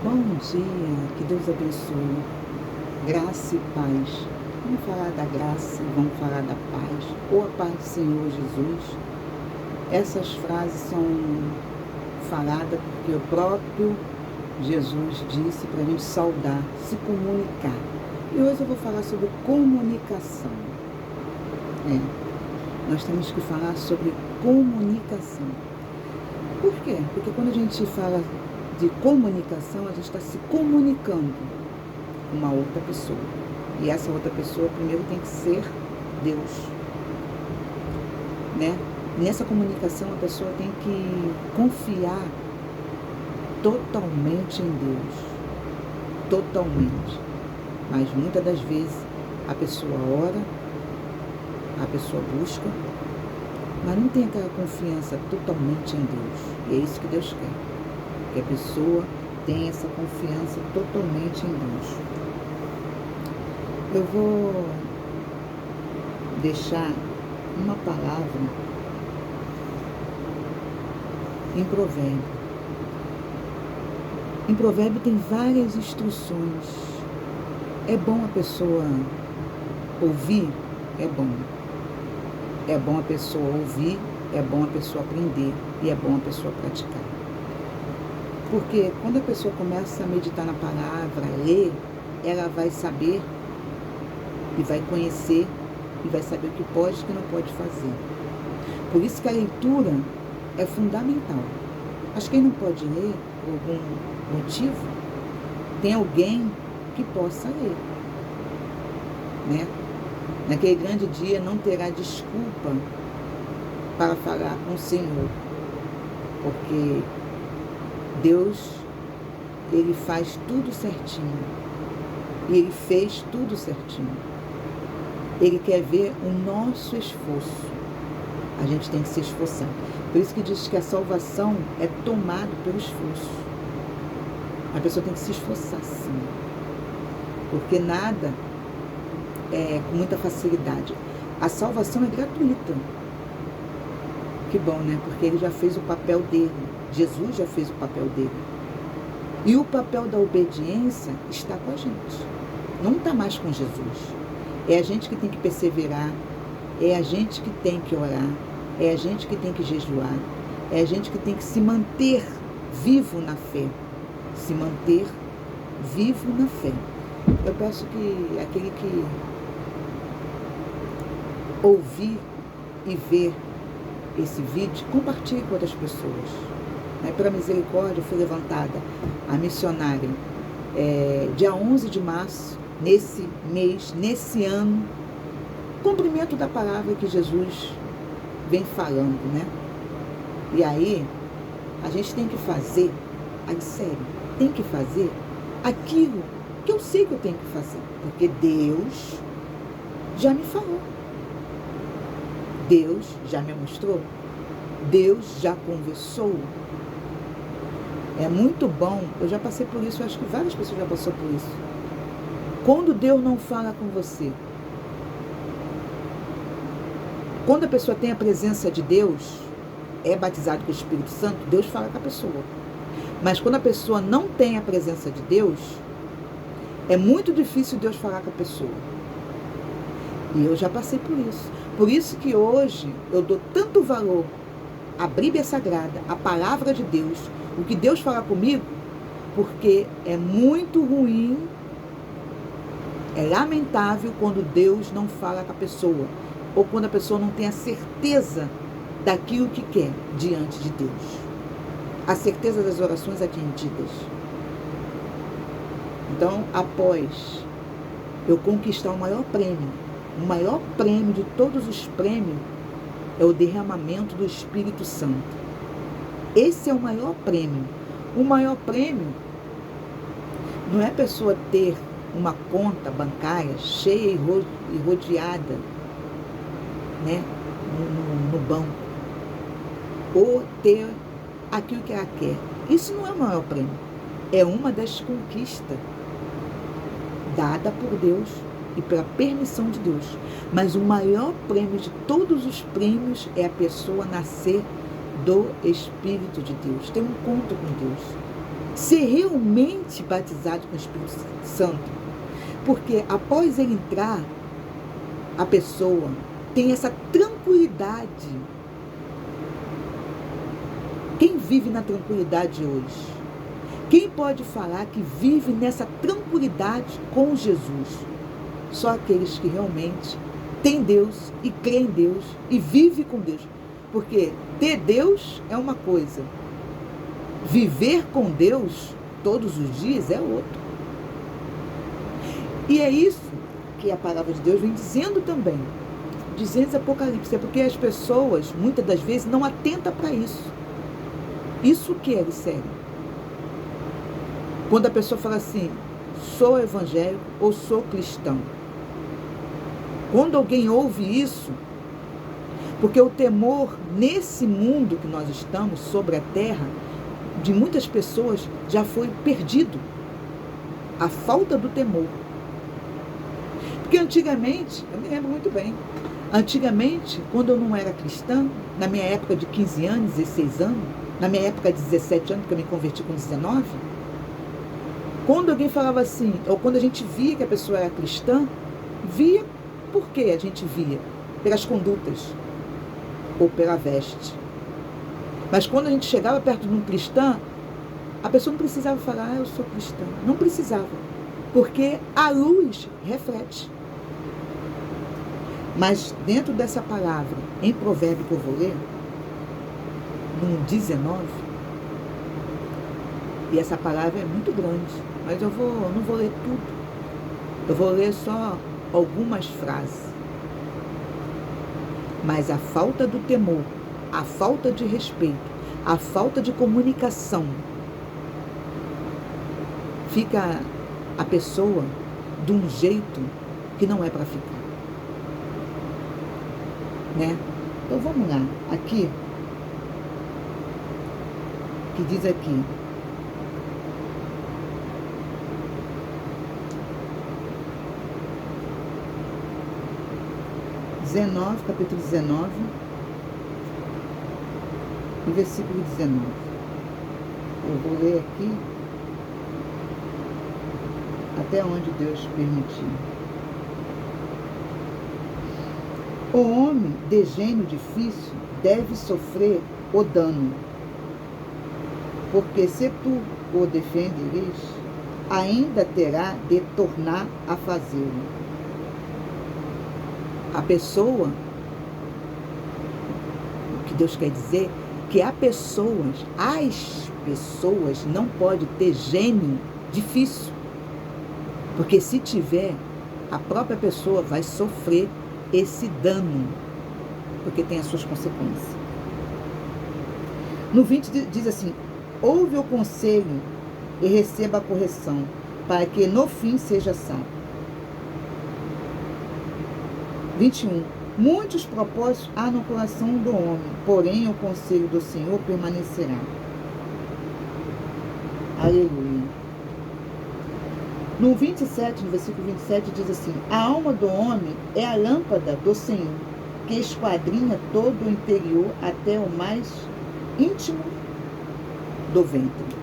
Bom dia, que Deus abençoe, graça e paz. Vamos falar da graça e vamos falar da paz, ou a paz do Senhor Jesus. Essas frases são faladas porque o próprio Jesus disse para a gente saudar, se comunicar. E hoje eu vou falar sobre comunicação. Nós temos que falar sobre comunicação. Por quê? Porque quando a gente fala de comunicação, a gente está se comunicando com uma outra pessoa. E essa outra pessoa primeiro tem que ser Deus. Nessa comunicação a pessoa tem que confiar totalmente em Deus. Totalmente. Mas muitas das vezes a pessoa ora, a pessoa busca, mas não tem aquela confiança totalmente em Deus. E é isso que Deus quer. Que a pessoa tenha essa confiança totalmente em Deus. Eu vou deixar uma palavra em Provérbio. Em Provérbio tem várias instruções. É bom a pessoa ouvir? É bom. É bom a pessoa ouvir, é bom a pessoa aprender e é bom a pessoa praticar. Porque quando a pessoa começa a meditar na palavra, a ler, ela vai saber e vai conhecer e vai saber o que pode e o que não pode fazer. Por isso que a leitura é fundamental. Mas quem não pode ler, por algum motivo, tem alguém que possa ler. Naquele grande dia não terá desculpa para falar com o Senhor. Porque Deus, Ele faz tudo certinho. E Ele fez tudo certinho. Ele quer ver o nosso esforço. A gente tem que se esforçar. Por isso que diz que a salvação é tomada pelo esforço. A pessoa tem que se esforçar, sim. Porque nada é com muita facilidade. A salvação é gratuita. Que bom, né? Porque Ele já fez o papel dele. Jesus já fez o papel dele. E o papel da obediência está com a gente. Não está mais com Jesus. É a gente que tem que perseverar. É a gente que tem que orar. É a gente que tem que jejuar. É a gente que tem que se manter vivo na fé. Se manter vivo na fé. Eu peço que aquele que ouvir e ver esse vídeo, compartilhe com outras pessoas. Pela misericórdia foi levantada a missionária dia 11 de março, nesse mês, nesse ano, cumprimento da palavra que Jesus vem falando, E aí, a gente tem que fazer, sério, tem que fazer aquilo que eu sei que eu tenho que fazer, porque Deus já me falou. Deus já me mostrou. Deus já conversou. É muito bom, eu já passei por isso, eu acho que várias pessoas já passaram por isso. Quando Deus não fala com você, quando a pessoa tem a presença de Deus, é batizado com o Espírito Santo, Deus fala com a pessoa. Mas quando a pessoa não tem a presença de Deus, é muito difícil Deus falar com a pessoa. E eu já passei por isso. Por isso que hoje eu dou tanto valor à Bíblia Sagrada, à Palavra de Deus, o que Deus fala comigo, porque é muito ruim, é lamentável quando Deus não fala com a pessoa, ou quando a pessoa não tem a certeza daquilo que quer diante de Deus. A certeza das orações atendidas. Então, após eu conquistar o maior prêmio de todos os prêmios é o derramamento do Espírito Santo. Esse é o maior prêmio. O maior prêmio não é a pessoa ter uma conta bancária cheia e rodeada, no banco, ou ter aquilo que ela quer. Isso não é o maior prêmio. É uma das conquistas dada por Deus e pela permissão de Deus. Mas o maior prêmio de todos os prêmios é a pessoa nascer do Espírito de Deus, ter um encontro com Deus. ser realmente batizado com o Espírito Santo. Porque após ele entrar, a pessoa tem essa tranquilidade. Quem vive na tranquilidade hoje? Quem pode falar que vive nessa tranquilidade com Jesus? Só aqueles que realmente têm Deus e creem em Deus e vivem com Deus. Porque ter Deus é uma coisa, viver com Deus todos os dias é outro. E é isso que a palavra de Deus vem dizendo também. Dizendo esse Apocalipse, é porque as pessoas, muitas das vezes, não atentam para isso. Isso que é sério. Quando a pessoa fala assim, sou evangélico ou sou cristão. Quando alguém ouve isso, porque o temor nesse mundo que nós estamos, sobre a terra, de muitas pessoas já foi perdido. A falta do temor. Porque antigamente, eu me lembro muito bem, antigamente, quando eu não era cristã, na minha época de 15 anos, 16 anos, na minha época de 17 anos, porque eu me converti com 19, quando alguém falava assim, ou quando a gente via que a pessoa era cristã, via por que a gente via? Pelas condutas, ou pela veste. Mas quando a gente chegava perto de um cristão, a pessoa não precisava falar, eu sou cristã. Não precisava, porque a luz reflete. Mas dentro dessa palavra, em Provérbio que eu vou ler, no 19, e essa palavra é muito grande, mas eu não vou ler tudo. Eu vou ler só algumas frases. Mas a falta do temor, a falta de respeito, a falta de comunicação, fica a pessoa de um jeito que não é para ficar. Né? Então vamos lá, aqui, que diz aqui, capítulo 19, e versículo 19. Eu vou ler aqui até onde Deus permitiu. O homem de gênio difícil deve sofrer o dano, porque se tu o defenderes, ainda terá de tornar a fazê-lo. A pessoa, o que Deus quer dizer, que as pessoas não podem ter gênio difícil, porque se tiver, a própria pessoa vai sofrer esse dano, porque tem as suas consequências. No 20 diz assim, ouve o conselho e receba a correção, para que no fim seja sábio. 21. Muitos propósitos há no coração do homem, porém o conselho do Senhor permanecerá. Aleluia. No 27, no versículo 27, diz assim, a alma do homem é a lâmpada do Senhor, que esquadrinha todo o interior até o mais íntimo do ventre.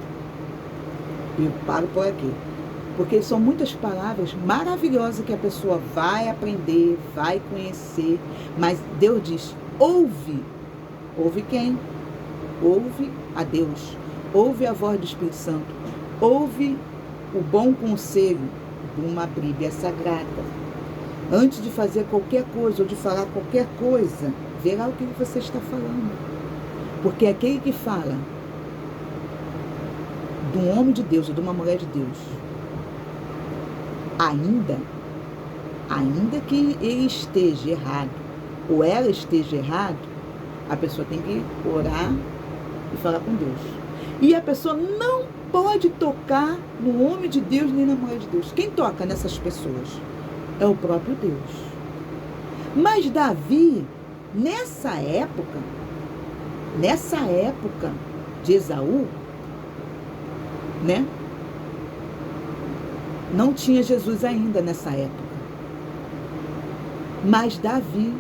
Eu paro por aqui. Porque são muitas palavras maravilhosas que a pessoa vai aprender, vai conhecer, mas Deus diz, ouve. Ouve quem? Ouve a Deus. Ouve a voz do Espírito Santo. Ouve o bom conselho de uma Bíblia sagrada. Antes de fazer qualquer coisa ou de falar qualquer coisa, verá o que você está falando. Porque aquele que fala de um homem de Deus ou de uma mulher de Deus, ainda que ele esteja errado ou ela esteja errado, a pessoa tem que orar e falar com Deus. E a pessoa não pode tocar no homem de Deus nem na mulher de Deus. Quem toca nessas pessoas? É o próprio Deus. Mas Davi, nessa época de Esaú, né? Não tinha Jesus ainda nessa época. Mas Davi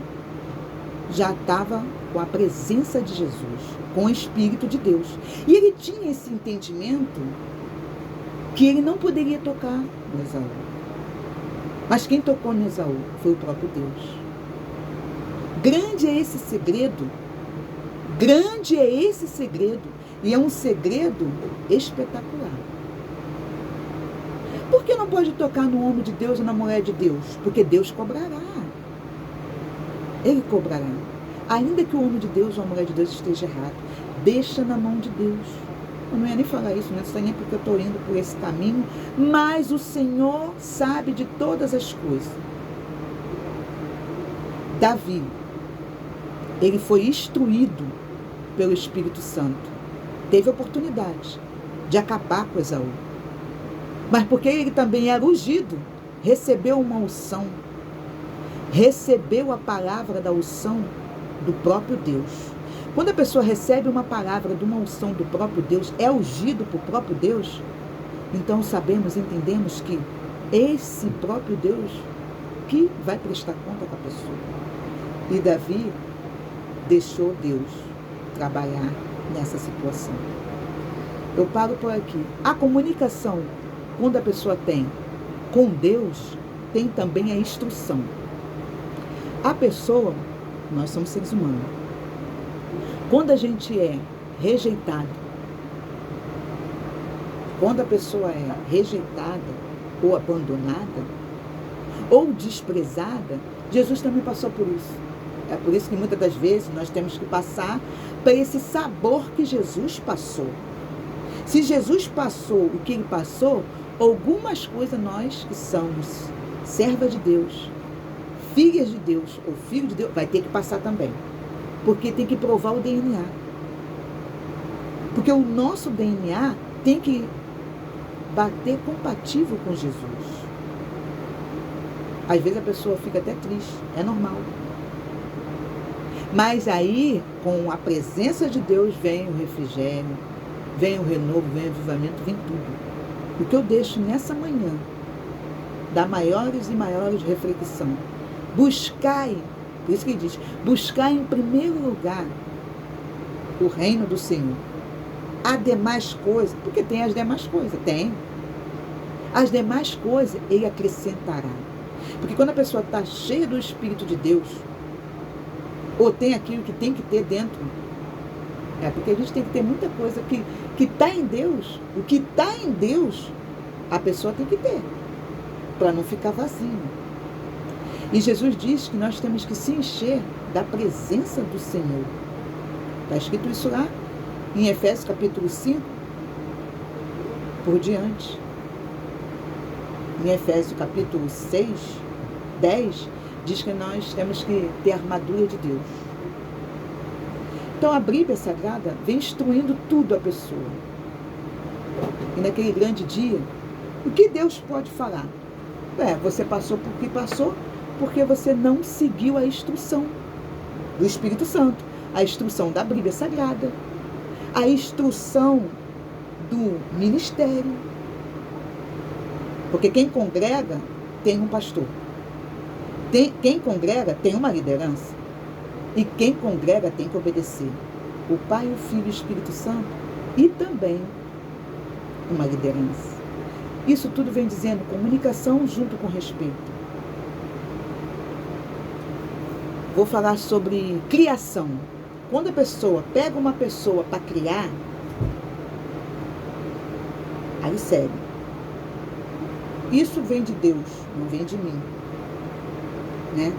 já estava com a presença de Jesus, com o Espírito de Deus. E ele tinha esse entendimento que ele não poderia tocar no Esaú. Mas quem tocou no Esaú foi o próprio Deus. Grande é esse segredo. Grande é esse segredo. E é um segredo espetacular. Por que não pode tocar no homem de Deus ou na mulher de Deus? Porque Deus cobrará. Ele cobrará. Ainda que o homem de Deus ou a mulher de Deus esteja errado, deixa na mão de Deus. Eu não ia nem falar isso, não sei nem porque eu estou indo por esse caminho, mas o Senhor sabe de todas as coisas. Davi, ele foi instruído pelo Espírito Santo. Teve oportunidade de acabar com Esaú. Mas porque ele também era ungido, recebeu uma unção. Recebeu a palavra da unção do próprio Deus. Quando a pessoa recebe uma palavra de uma unção do próprio Deus, é ungido por próprio Deus, então sabemos, entendemos que esse próprio Deus que vai prestar conta com a pessoa. E Davi deixou Deus trabalhar nessa situação. Eu paro por aqui. A comunicação, quando a pessoa tem com Deus, tem também a instrução. A pessoa, nós somos seres humanos. Quando a gente é rejeitado, quando a pessoa é rejeitada ou abandonada ou desprezada, Jesus também passou por isso. É por isso que muitas das vezes nós temos que passar para esse sabor que Jesus passou. Se Jesus passou o que ele passou, algumas coisas nós que somos servas de Deus, filhas de Deus ou filho de Deus, vai ter que passar também. Porque tem que provar o DNA. Porque o nosso DNA tem que bater compatível com Jesus. Às vezes a pessoa fica até triste, é normal. Mas aí, com a presença de Deus, vem o refrigério, vem o renovo, vem o avivamento, vem tudo. O que eu deixo nessa manhã, da maiores e maiores reflexão, buscai, por isso que ele diz, buscai em primeiro lugar o reino do Senhor. As demais coisas, porque tem as demais coisas, tem. As demais coisas ele acrescentará. Porque quando a pessoa está cheia do Espírito de Deus, ou tem aquilo que tem que ter dentro, porque a gente tem que ter muita coisa que está em Deus. O que está em Deus, a pessoa tem que ter, para não ficar vazio. E Jesus diz que nós temos que se encher da presença do Senhor. Está escrito isso lá em Efésios capítulo 5, por diante. Em Efésios capítulo 6, 10, diz que nós temos que ter a armadura de Deus. Então a Bíblia Sagrada vem instruindo tudo a pessoa. E naquele grande dia, o que Deus pode falar? Você passou por que passou, porque você não seguiu a instrução do Espírito Santo, a instrução da Bíblia Sagrada, a instrução do ministério. Porque quem congrega tem um pastor. Quem congrega tem uma liderança. E quem congrega tem que obedecer. O Pai, o Filho e o Espírito Santo. E também uma liderança. Isso tudo vem dizendo comunicação junto com respeito. Vou falar sobre criação. Quando a pessoa pega uma pessoa para criar, aí segue. Isso vem de Deus, não vem de mim. Né?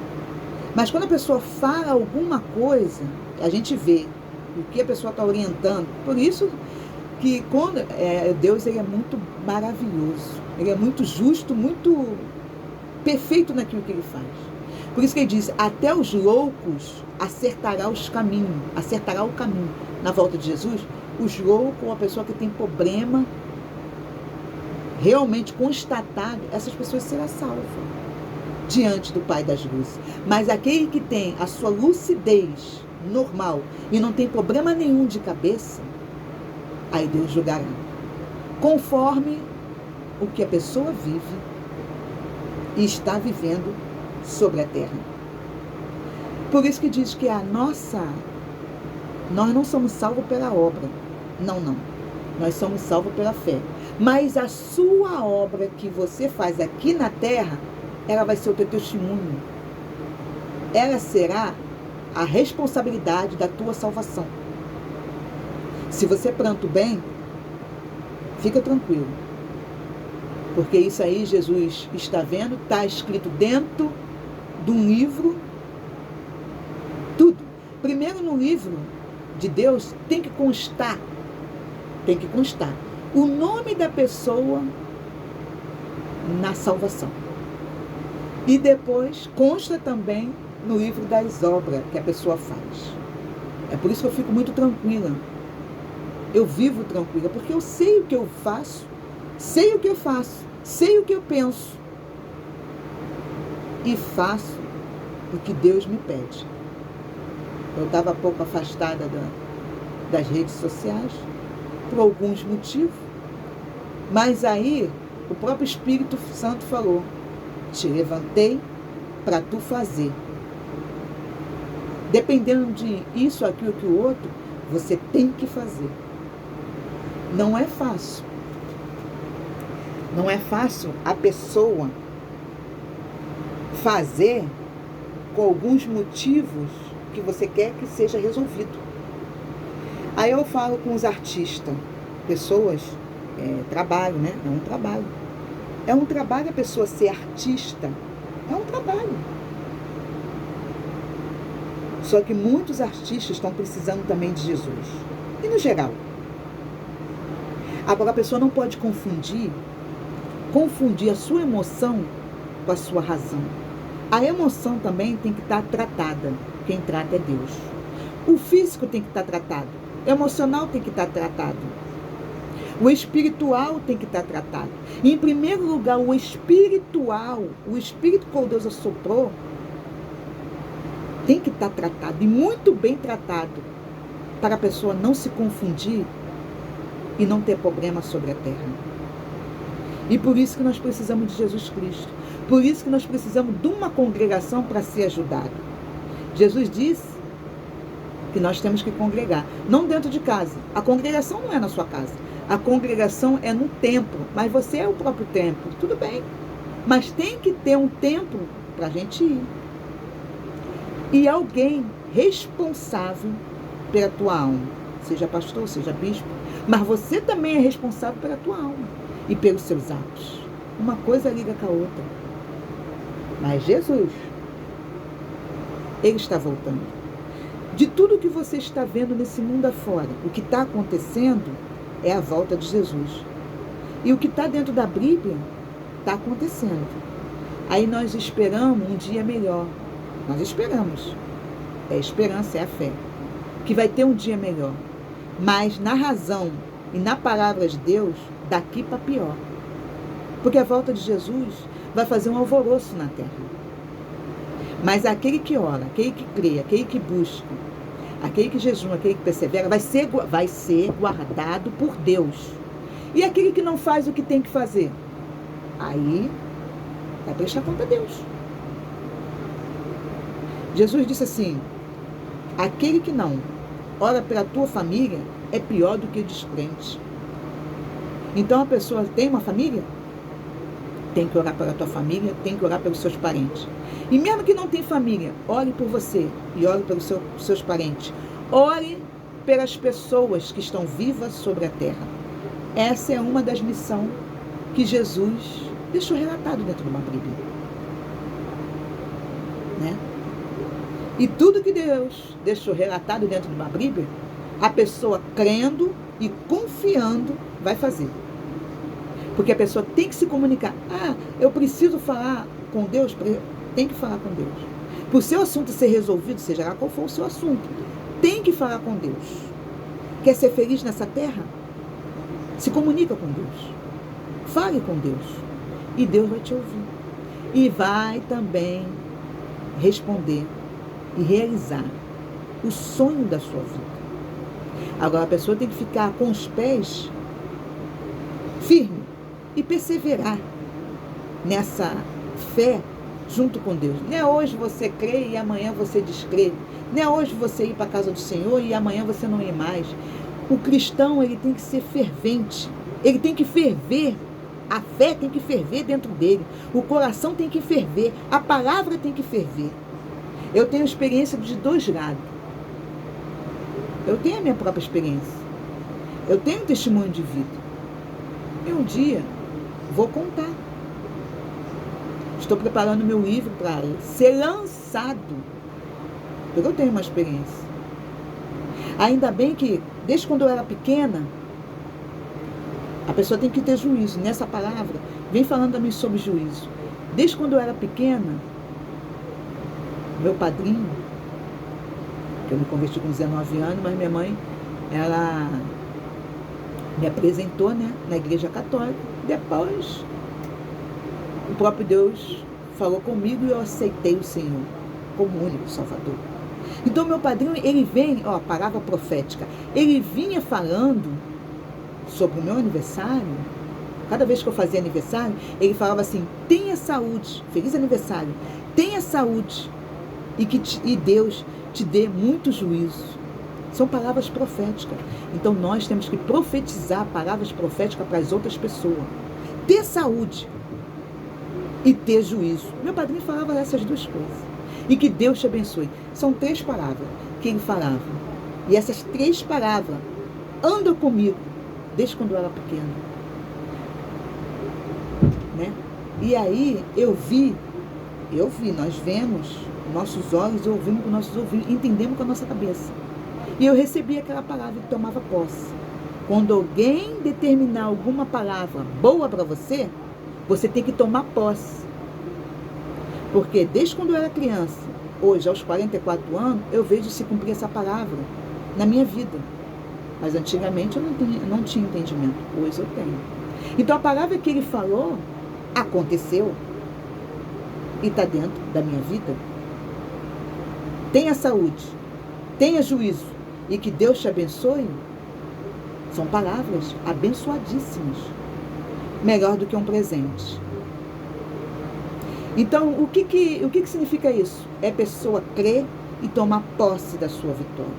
Mas quando a pessoa fala alguma coisa, a gente vê o que a pessoa está orientando. Por isso que quando Deus ele é muito maravilhoso, ele é muito justo, muito perfeito naquilo que ele faz. Por isso que ele diz, até os loucos acertará os caminhos, acertará o caminho. Na volta de Jesus, os loucos, a pessoa que tem problema realmente constatado, essas pessoas serão salvas diante do Pai das luzes. Mas aquele que tem a sua lucidez normal e não tem problema nenhum de cabeça, aí Deus julgará conforme o que a pessoa vive e está vivendo sobre a terra. Por isso que diz que a nossa Nós não somos salvos pela obra. Não, não. Nós somos salvos pela fé. Mas a sua obra que você faz aqui na terra, ela vai ser o teu testemunho. Ela será a responsabilidade da tua salvação. Se você planta o bem, fica tranquilo. Porque isso aí Jesus está vendo, está escrito dentro de um livro, tudo. Primeiro no livro de Deus tem que constar o nome da pessoa na salvação. E depois consta também no livro das obras que a pessoa faz. É por isso que eu fico muito tranquila. Eu vivo tranquila, porque eu sei o que eu faço, sei o que eu faço, sei o que eu penso. E faço o que Deus me pede. Eu estava um pouco afastada das redes sociais, por alguns motivos, mas aí o próprio Espírito Santo falou: te levantei para tu fazer. Dependendo de isso, aquilo que o outro, você tem que fazer. Não é fácil. Não é fácil a pessoa fazer com alguns motivos que você quer que seja resolvido. Aí eu falo com os artistas, pessoas, trabalho, né? É um trabalho. É um trabalho a pessoa ser artista. É um trabalho. Só que muitos artistas estão precisando também de Jesus. E no geral. Agora a pessoa não pode confundir a sua emoção com a sua razão. A emoção também tem que estar tratada. Quem trata é Deus. O físico tem que estar tratado. O emocional tem que estar tratado. O espiritual tem que estar tratado. E, em primeiro lugar, o espiritual, o espírito que Deus assoprou, tem que estar tratado, e muito bem tratado, para a pessoa não se confundir e não ter problema sobre a terra. E por isso que nós precisamos de Jesus Cristo. Por isso que nós precisamos de uma congregação para ser ajudado. Jesus disse que nós temos que congregar, não dentro de casa. A congregação não é na sua casa. A congregação é no templo, mas você é o próprio templo. Tudo bem, mas tem que ter um templo para a gente ir. E alguém responsável pela tua alma, seja pastor, seja bispo, mas você também é responsável pela tua alma e pelos seus atos. Uma coisa liga com a outra. Mas Jesus, Ele está voltando. De tudo que você está vendo nesse mundo afora, o que está acontecendo é a volta de Jesus. E o que está dentro da Bíblia está acontecendo. Aí nós esperamos um dia melhor. Nós esperamos. É a esperança, é a fé. Que vai ter um dia melhor. Mas na razão e na palavra de Deus, daqui para pior. Porque a volta de Jesus vai fazer um alvoroço na terra. Mas aquele que ora, aquele que crê, aquele que busca, aquele que jejuma, aquele que persevera, vai ser guardado por Deus. E aquele que não faz o que tem que fazer, aí vai prestar conta a Deus. Jesus disse assim: aquele que não ora pela tua família é pior do que o descrente. Então a pessoa tem uma família? Tem que orar pela tua família, tem que orar pelos seus parentes. E mesmo que não tenha família, ore por você e ore pelos seus parentes. Ore pelas pessoas que estão vivas sobre a terra. Essa é uma das missões que Jesus deixou relatado dentro de uma Bíblia. Né? E tudo que Deus deixou relatado dentro de uma Bíblia, a pessoa crendo e confiando vai fazer. Porque a pessoa tem que se comunicar. Ah, eu preciso falar com Deus? Tem que falar com Deus. Para o seu assunto ser resolvido, seja lá qual for o seu assunto, tem que falar com Deus. Quer ser feliz nessa terra? Se comunica com Deus. Fale com Deus. E Deus vai te ouvir. E vai também responder e realizar o sonho da sua vida. Agora a pessoa tem que ficar com os pés firmes e perseverar nessa fé junto com Deus. Não é hoje você crê e amanhã você descrê. Não é hoje você ir para a casa do Senhor e amanhã você não ir mais. O cristão, ele tem que ser fervente. Ele tem que ferver. A fé tem que ferver dentro dele. O coração tem que ferver. A palavra tem que ferver. Eu tenho experiência de dois lados. Eu tenho a minha própria experiência. Eu tenho um testemunho de vida. E um dia vou contar. Estou preparando meu livro para ser lançado. Porque eu tenho uma experiência. Ainda bem que, desde quando eu era pequena, a pessoa tem que ter juízo. Nessa palavra, vem falando a mim sobre juízo. Desde quando eu era pequena, meu padrinho, que eu me converti com 19 anos, mas minha mãe, ela me apresentou, né, na igreja católica. Depois, o próprio Deus falou comigo e eu aceitei o Senhor como único Salvador. Então, meu padrinho, ele vem, ó, palavra profética, ele vinha falando sobre o meu aniversário. Cada vez que eu fazia aniversário, ele falava assim: tenha saúde, feliz aniversário, tenha saúde e Deus te dê muito juízo. São palavras proféticas. Então, nós temos que profetizar palavras proféticas para as outras pessoas. Ter saúde e ter juízo. Meu padrinho falava essas duas coisas. E que Deus te abençoe. São 3 palavras que ele falava. E essas 3 palavras andam comigo desde quando eu era pequena. Né? E aí nós vemos nossos olhos, ouvimos com nossos ouvidos, entendemos com a nossa cabeça. E eu recebi aquela palavra e tomava posse. Quando alguém determinar alguma palavra boa para você, você tem que tomar posse. Porque desde quando eu era criança, hoje aos 44 anos, eu vejo se cumprir essa palavra na minha vida. Mas antigamente eu não tinha entendimento. Hoje eu tenho. Então a palavra que ele falou aconteceu e está dentro da minha vida. Tenha saúde, tenha juízo e que Deus te abençoe. São palavras abençoadíssimas. Melhor do que um presente. Então, o que significa isso? É a pessoa crer e tomar posse da sua vitória.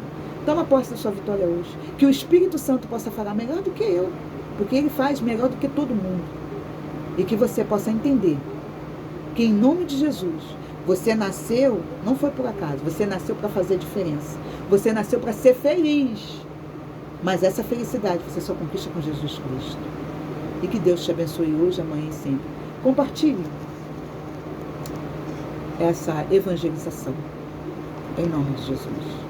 Toma posse da sua vitória hoje. Que o Espírito Santo possa falar melhor do que eu. Porque ele faz melhor do que todo mundo. E que você possa entender que, em nome de Jesus, você nasceu, não foi por acaso, você nasceu para fazer diferença. Você nasceu para ser feliz. Mas essa felicidade você só conquista com Jesus Cristo. E que Deus te abençoe hoje, amanhã e sempre. Compartilhe essa evangelização. Em nome de Jesus.